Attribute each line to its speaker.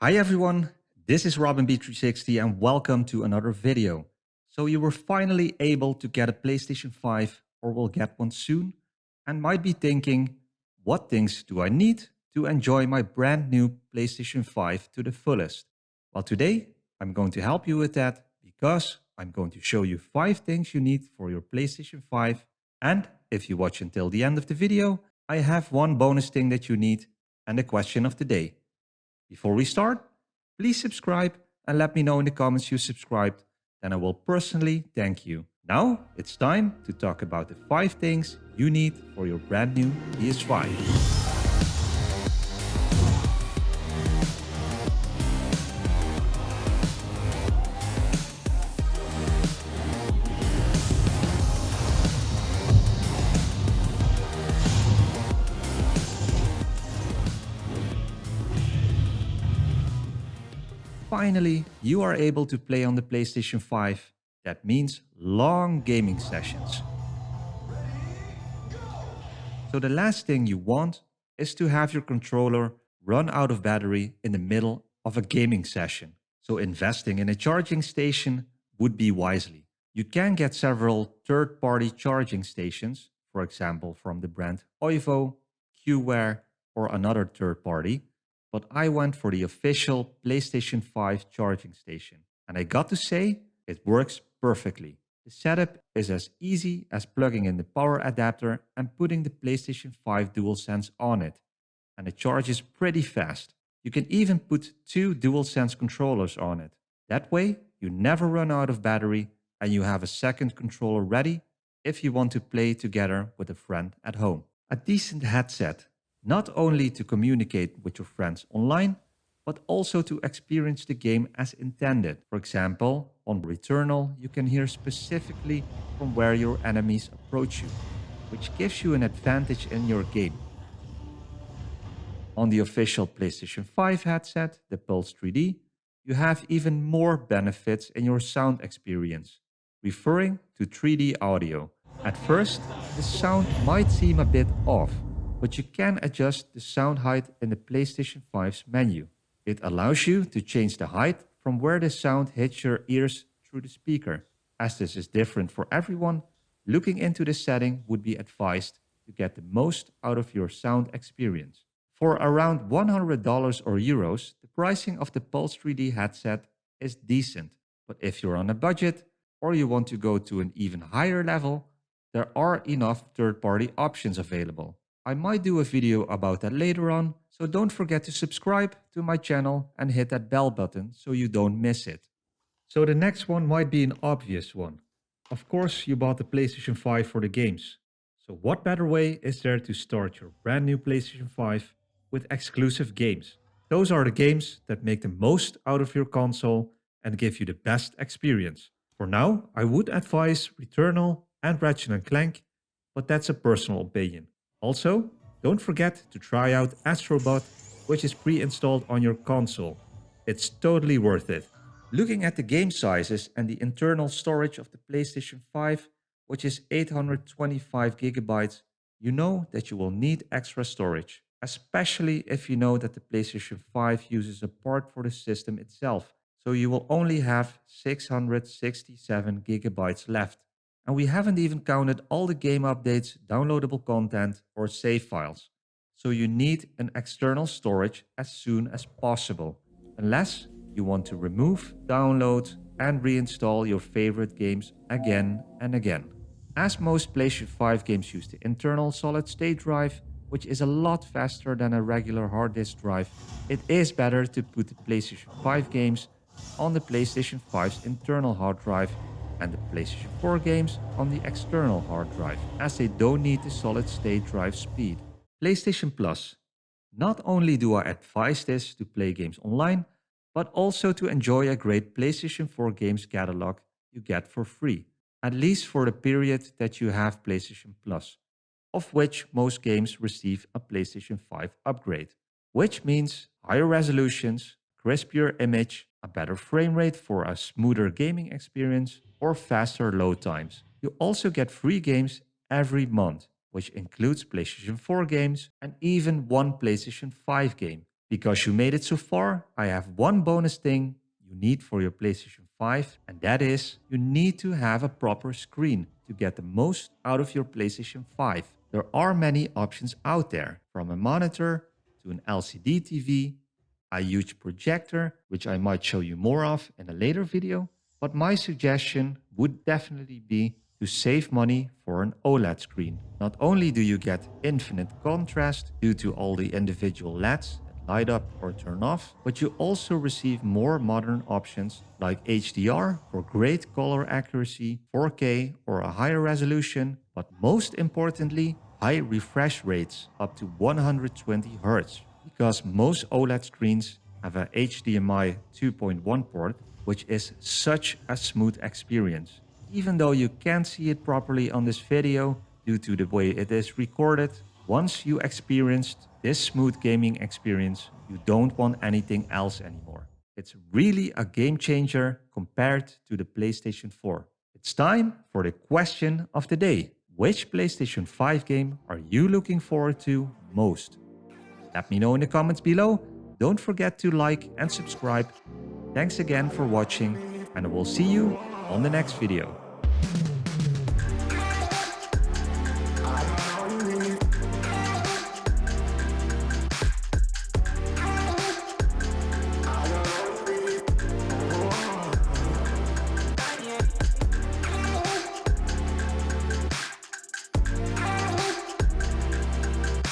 Speaker 1: Hi everyone, this is RobinB360 and welcome to another video. So you were finally able to get a PlayStation 5 or will get one soon and might be thinking, what things do I need to enjoy my brand new PlayStation 5 to the fullest? Well, today I'm going to help you with that because I'm going to show you 5 things you need for your PlayStation 5, and if you watch until the end of the video, I have one bonus thing that you need and the question of the day. Before we start, please subscribe and let me know in the comments you subscribed, then I will personally thank you. Now it's time to talk about the 5 things you need for your brand new PS5. Finally, you are able to play on the PlayStation 5. That means long gaming sessions. So the last thing you want is to have your controller run out of battery in the middle of a gaming session. So investing in a charging station would be wisely. You can get several third-party charging stations, for example from the brand Oivo, QWare, or another third party, but I went for the official PlayStation 5 charging station. And I got to say, it works perfectly. The setup is as easy as plugging in the power adapter and putting the PlayStation 5 DualSense on it. And the charge is pretty fast. You can even put 2 DualSense controllers on it. That way, you never run out of battery and you have a second controller ready if you want to play together with a friend at home. A decent headset, not only to communicate with your friends online, but also to experience the game as intended. For example, on Returnal, you can hear specifically from where your enemies approach you, which gives you an advantage in your game. On the official PlayStation 5 headset, the Pulse 3D, you have even more benefits in your sound experience, referring to 3D audio. At first, the sound might seem a bit off, but you can adjust the sound height in the PlayStation 5's menu. It allows you to change the height from where the sound hits your ears through the speaker. As this is different for everyone, looking into the setting would be advised to get the most out of your sound experience. For around $100 or euros, the pricing of the Pulse 3D headset is decent. But if you're on a budget or you want to go to an even higher level, there are enough third-party options available. I might do a video about that later on, so don't forget to subscribe to my channel and hit that bell button so you don't miss it. So the next one might be an obvious one. Of course, you bought the PlayStation 5 for the games. So what better way is there to start your brand new PlayStation 5 with exclusive games? Those are the games that make the most out of your console and give you the best experience. For now, I would advise Returnal and Ratchet & Clank, but that's a personal opinion. Also, don't forget to try out Astrobot, which is pre-installed on your console. It's totally worth it. Looking at the game sizes and the internal storage of the PlayStation 5, which is 825 gigabytes, you know that you will need extra storage, especially if you know that the PlayStation 5 uses a part for the system itself, so you will only have 667 gigabytes left. And we haven't even counted all the game updates, downloadable content, or save files. So you need an external storage as soon as possible, unless you want to remove, download, and reinstall your favorite games again and again. As most PlayStation 5 games use the internal solid-state drive, which is a lot faster than a regular hard disk drive, it is better to put the PlayStation 5 games on the PlayStation 5's internal hard drive and the PlayStation 4 games on the external hard drive, as they don't need the solid-state drive speed. PlayStation Plus. Not only do I advise this to play games online, but also to enjoy a great PlayStation 4 games catalog you get for free, at least for the period that you have PlayStation Plus, of which most games receive a PlayStation 5 upgrade, which means higher resolutions, crispier image, a better frame rate for a smoother gaming experience, or faster load times. You also get free games every month, which includes PlayStation 4 games and even one PlayStation 5 game. Because you made it so far, I have one bonus thing you need for your PlayStation 5, and that is you need to have a proper screen to get the most out of your PlayStation 5. There are many options out there, from a monitor to an LCD TV, a huge projector, which I might show you more of in a later video, but my suggestion would definitely be to save money for an OLED screen. Not only do you get infinite contrast due to all the individual LEDs that light up or turn off, but you also receive more modern options like HDR for great color accuracy, 4K or a higher resolution, but most importantly, high refresh rates up to 120 Hz. Because most OLED screens have a HDMI 2.1 port, which is such a smooth experience. Even though you can't see it properly on this video due to the way it is recorded, once you experienced this smooth gaming experience, you don't want anything else anymore. It's really a game changer compared to the PlayStation 4. It's time for the question of the day. Which PlayStation 5 game are you looking forward to most? Let me know in the comments below. Don't forget to like and subscribe. Thanks again for watching, and I will see you on the next video.